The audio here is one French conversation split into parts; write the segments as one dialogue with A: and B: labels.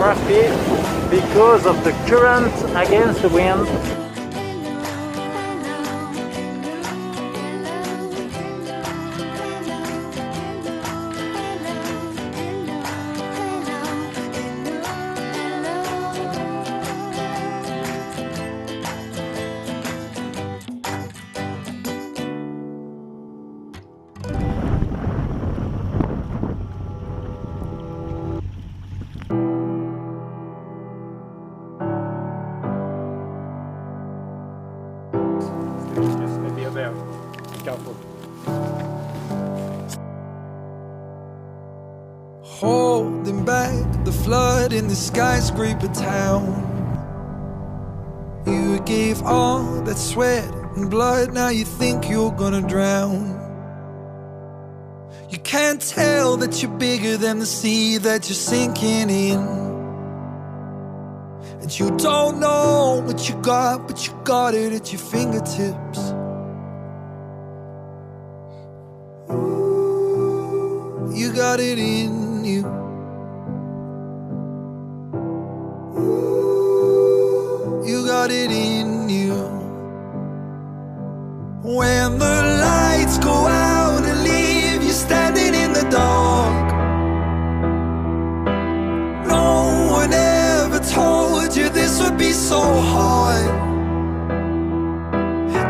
A: Roughy because of the current against the wind.
B: Careful.
C: Holding back the flood in the skyscraper town. You gave all that sweat and blood, now you think you're gonna drown. You can't tell that you're bigger than the sea that you're sinking in. And you don't know what you got, but you got it at your fingertips. You got it in you. You got it in you. When the lights go out and leave you standing in the dark, no one ever told you this would be so hard.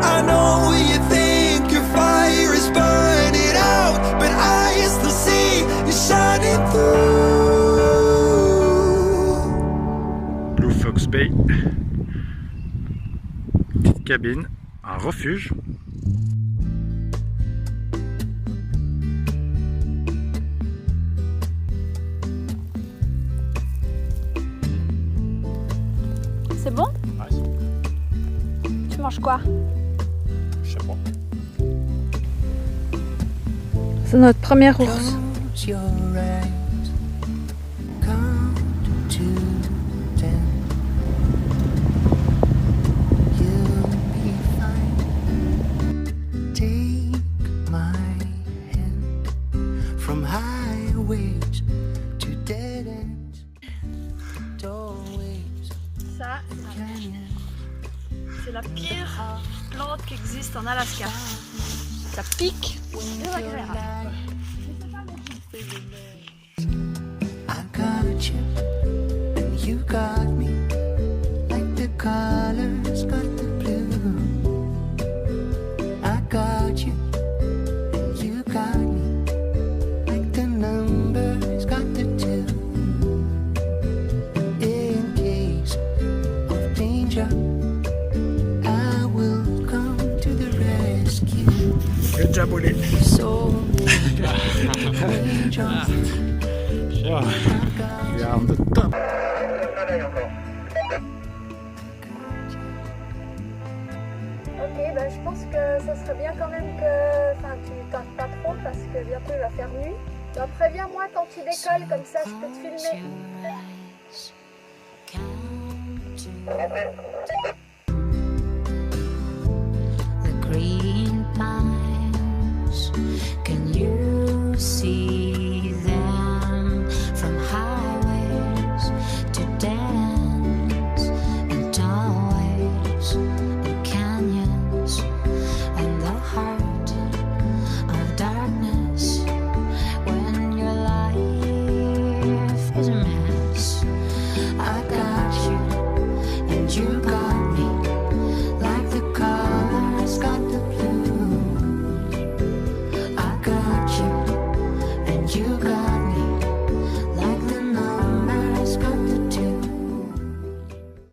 C: I know you think your fire is burning out, but I still see you shining through.
A: Blue Fox Bay. Petite cabine, un refuge.
D: C'est bon?
B: Ouais, c'est bon.
D: Tu manges quoi?
B: Je sais pas.
D: C'est notre première ours.
E: Close your eyes, count to 10. You'll be fine. Take my hand from highways to dead ends, doorways.
D: Ça, c'est la pire plante qui existe en Alaska. Ça pique. Désagréable.
E: I got you, and you got me, like the colors got the blue. I got you, and you got me, like the numbers got the 2. In case
B: Good job, Oli.
E: So
B: Yeah. We are on the top.
D: Ok, ben je pense que ça serait bien quand même que tu tardes pas trop parce que bientôt il va faire nuit. Ben, préviens-moi quand tu décolles, comme ça je peux te filmer.
E: count to